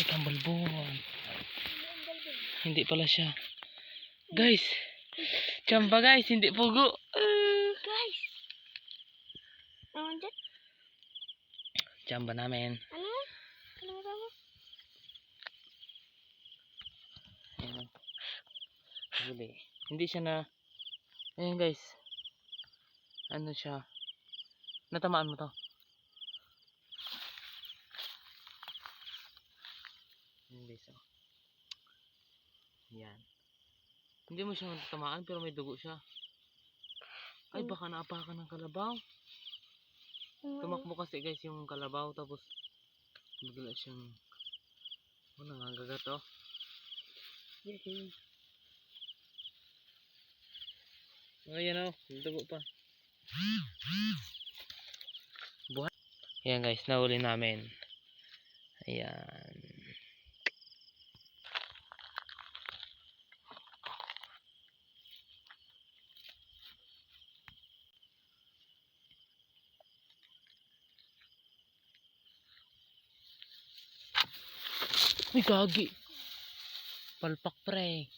Ang balbon. Hindi pala siya. Guys. Tsamba guys. Hindi pugo. Guys. Ano dyan? Tsamba namin. Ano? Ano mo? Ayan. Huli. Hindi siya na. Ayan guys. Ano siya. Natamaan mo to. Ayan guys. Oh. Yan. Hindi mo siya natamaan pero may dugo siya. Ay baka naapakan ng kalabaw. Tumakbo kasi guys yung kalabaw tapos bigla siyang nangangagat oh. Ayan oh, dugo pa. Buhat. Ayan guys, nahuli namin. Ayan. Uy, gagi. Palpak pre.